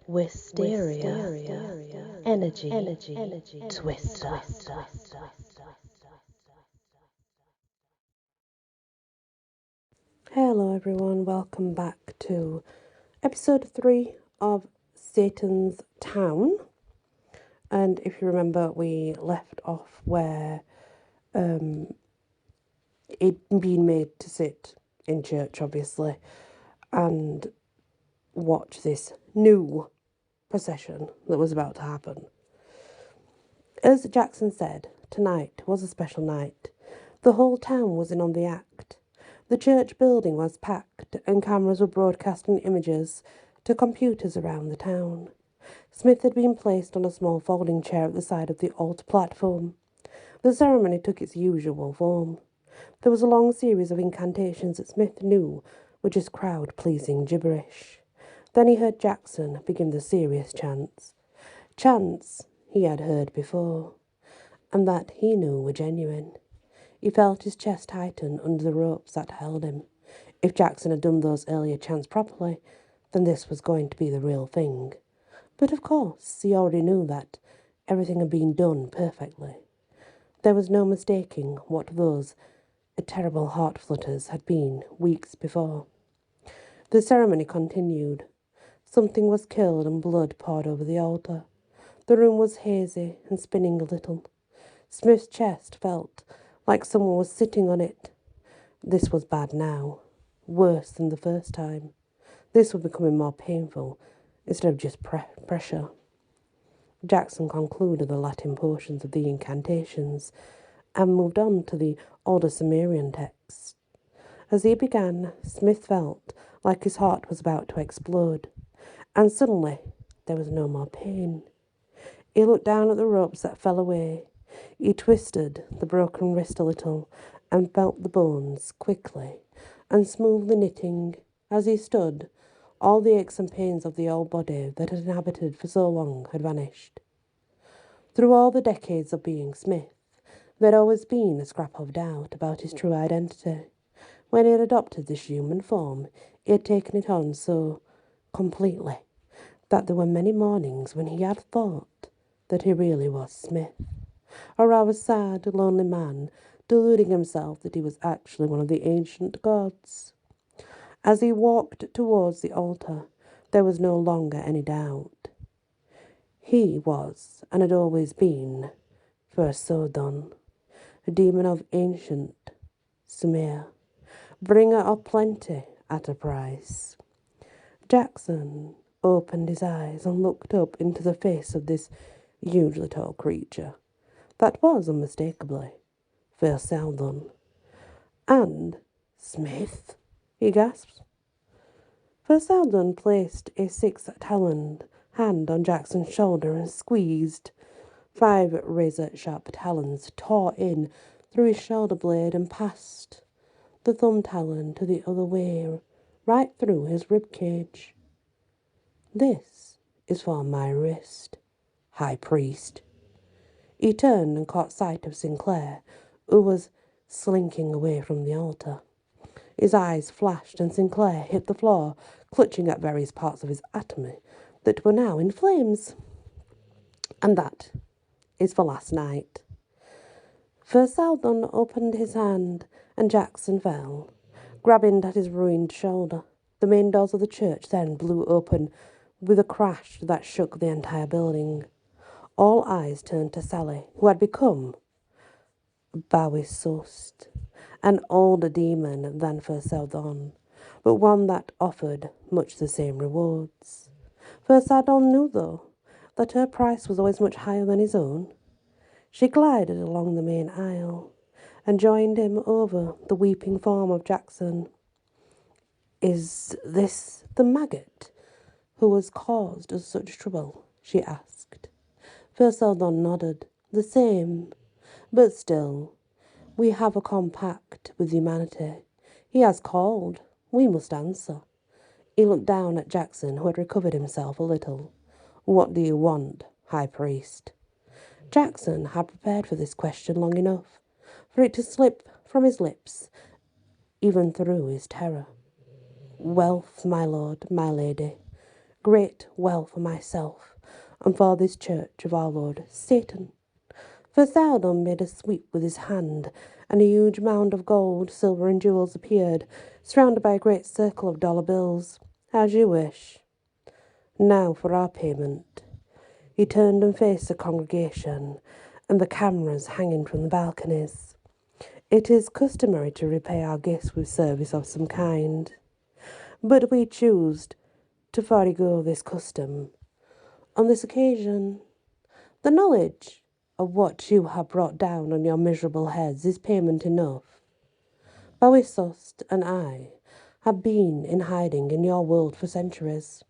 Wysteria, energy, twister. Hello everyone, welcome back to episode 3 of Satan's Town. And if you remember, we left off where he'd been made to sit in church, obviously, and watch this new procession that was about to happen. As Jackson said, tonight was a special night. The whole town was in on the act. The church building was packed, and cameras were broadcasting images to computers around the town. Smith had been placed on a small folding chair at the side of the altar platform. The ceremony took its usual form. There was a long series of incantations that Smith knew were just crowd-pleasing gibberish. Then he heard Jackson begin the serious chants. Chants he had heard before, and that he knew were genuine. He felt his chest tighten under the ropes that held him. If Jackson had done those earlier chants properly, then this was going to be the real thing. But of course, he already knew that everything had been done perfectly. There was no mistaking what those terrible heart flutters had been weeks before. The ceremony continued. Something was killed and blood poured over the altar. The room was hazy and spinning a little. Smith's chest felt like someone was sitting on it. This was bad now, worse than the first time. This was becoming more painful instead of just pressure. Jackson concluded the Latin portions of the incantations and moved on to the older Sumerian texts. As he began, Smith felt like his heart was about to explode, and suddenly there was no more pain. He looked down at the ropes that fell away. He twisted the broken wrist a little and felt the bones quickly and smoothly knitting. As he stood, all the aches and pains of the old body that had inhabited for so long had vanished. Through all the decades of being Smith, there had always been a scrap of doubt about his true identity. When he had adopted this human form, he had taken it on so completely that there were many mornings when he had thought that he really was Smith, a rather sad, lonely man, deluding himself that he was actually one of the ancient gods. As he walked towards the altar, there was no longer any doubt. He was, and had always been, Sodon, a demon of ancient Sumer, bringer of plenty at a price. Jackson opened his eyes and looked up into the face of this hugely tall creature. That was unmistakably Sodon. And Smith, he gasped. Sodon placed a 6-taloned hand on Jackson's shoulder and squeezed. 5 razor-sharp talons tore in through his shoulder blade and passed the thumb talon to the other way, right through his rib cage. This is for my wrist, High Priest. He turned and caught sight of Sinclair, who was slinking away from the altar. His eyes flashed, and Sinclair hit the floor, clutching at various parts of his atomy that were now in flames. And that is for last night. Sodon opened his hand, and Jackson fell, grabbing at his ruined shoulder. The main doors of the church then blew open with a crash that shook the entire building. All eyes turned to Sally, who had become Wysteria, an older demon than Sodon, but one that offered much the same rewards. Sodon knew, though, that her price was always much higher than his own. She glided along the main aisle and joined him over the weeping form of Jackson. "Is this the maggot who has caused us such trouble?" she asked. Sodon nodded. "The same. But still, we have a compact with humanity. He has called. We must answer." He looked down at Jackson, who had recovered himself a little. "What do you want, High Priest?" Jackson had prepared for this question long enough for it to slip from his lips, even through his terror. "Wealth, my lord, my lady. great well for myself, and for this church of our Lord Satan. For Saladin made a sweep with his hand, and a huge mound of gold, silver, and jewels appeared, surrounded by a great circle of dollar bills. As you wish. Now for our payment. He turned and faced the congregation, and the cameras hanging from the balconies. It is customary to repay our guests with service of some kind, but we choose to forego this custom. On this occasion, the knowledge of what you have brought down on your miserable heads is payment enough. Bowisost and I have been in hiding in your world for centuries.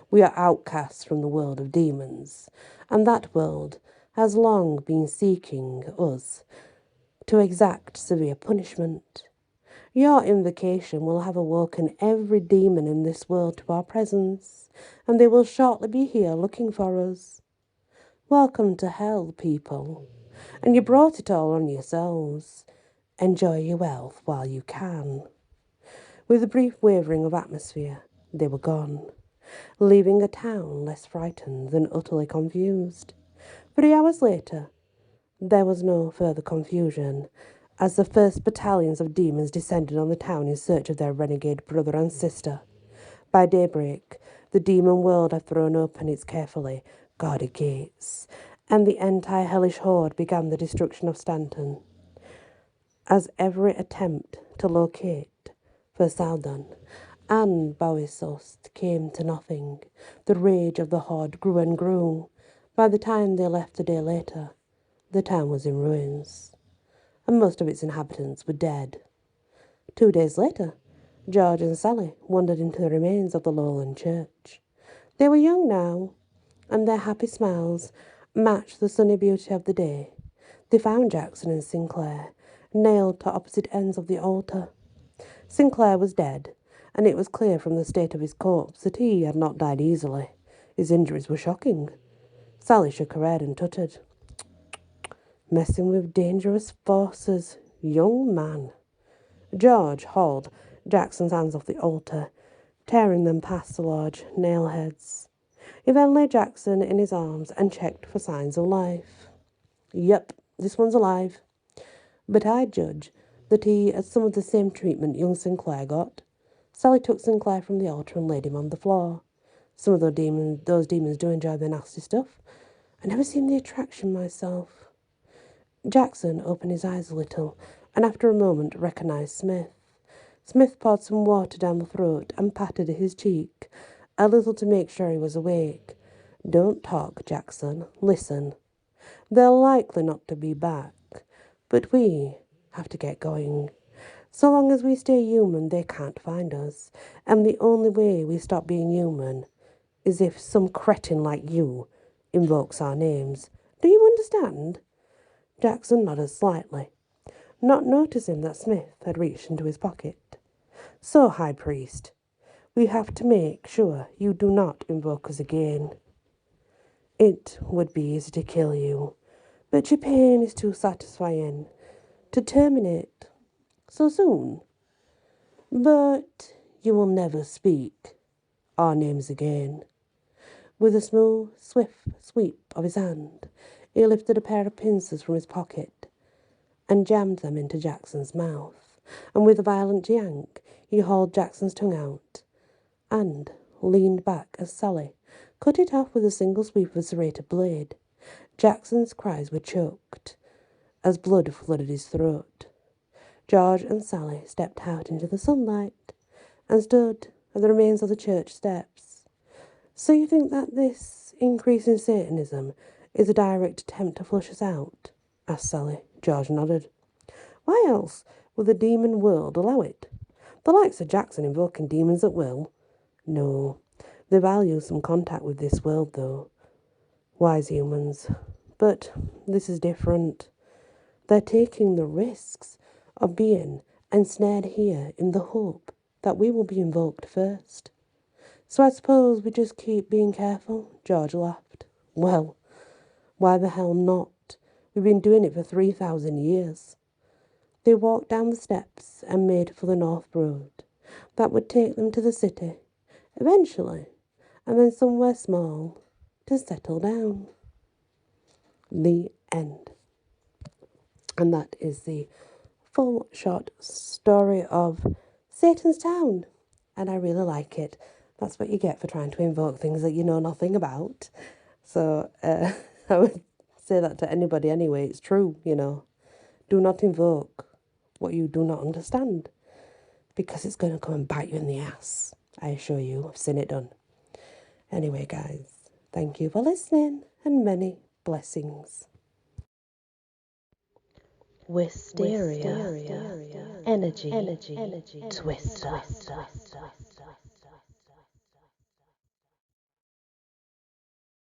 We are outcasts from the world of demons, and that world has long been seeking us to exact severe punishment. Your invocation will have awoken every demon in this world to our presence, and they will shortly be here looking for us. Welcome to hell, people, and you brought it all on yourselves. Enjoy your wealth while you can. With a brief wavering of atmosphere, they were gone, leaving a town less frightened than utterly confused. 3 hours later, there was no further confusion, as the first battalions of demons descended on the town in search of their renegade brother and sister. By daybreak, the demon world had thrown open its carefully guarded gates, and the anti-hellish horde began the destruction of Stanton. As every attempt to locate Versaldan and Bowisost came to nothing, the rage of the horde grew and grew. By the time they left a day later, the town was in ruins, and most of its inhabitants were dead. 2 days later, George and Sally wandered into the remains of the Lowland church. They were young now, and their happy smiles matched the sunny beauty of the day. They found Jackson and Sinclair nailed to opposite ends of the altar. Sinclair was dead, and it was clear from the state of his corpse that he had not died easily. His injuries were shocking. Sally shook her head and tutted. Messing with dangerous forces, young man. George hauled Jackson's hands off the altar, tearing them past the large nail heads. He then laid Jackson in his arms and checked for signs of life. Yep, this one's alive. But I judge that he had some of the same treatment young Sinclair got. Sally took Sinclair from the altar and laid him on the floor. Some of those demons do enjoy their nasty stuff. I never seen the attraction myself. Jackson opened his eyes a little, and after a moment recognized Smith. Smith poured some water down the throat and patted his cheek, a little to make sure he was awake. Don't talk, Jackson. Listen. They're likely not to be back, but we have to get going. So long as we stay human, they can't find us, and the only way we stop being human is if some cretin like you invokes our names. Do you understand? Jackson nodded slightly, not noticing that Smith had reached into his pocket. So, High Priest, we have to make sure you do not invoke us again. It would be easy to kill you, but your pain is too satisfying to terminate so soon. But you will never speak our names again. With a smooth, swift sweep of his hand, he lifted a pair of pincers from his pocket and jammed them into Jackson's mouth, and with a violent yank, he hauled Jackson's tongue out and leaned back as Sally cut it off with a single sweep of a serrated blade. Jackson's cries were choked as blood flooded his throat. George and Sally stepped out into the sunlight and stood at the remains of the church steps. So you think that this increase in Satanism is a direct attempt to flush us out? Asked Sally. George nodded. Why else would the demon world allow it? The likes of Jackson invoking demons at will? No, they value some contact with this world, though. Wise humans. But this is different. They're taking the risks of being ensnared here in the hope that we will be invoked first. So I suppose we just keep being careful? George laughed. Well, why the hell not? We've been doing it for 3,000 years. They walked down the steps and made for the north road that would take them to the city. Eventually, and then somewhere small to settle down. The end. And that is the full short story of Satan's Town. And I really like it. That's what you get for trying to invoke things that you know nothing about. So I would say that to anybody anyway. It's true, you know. Do not invoke what you do not understand, because it's going to come and bite you in the ass. I assure you, I've seen it done. Anyway, guys, thank you for listening, and many blessings. Wysteria. Energy. Twister.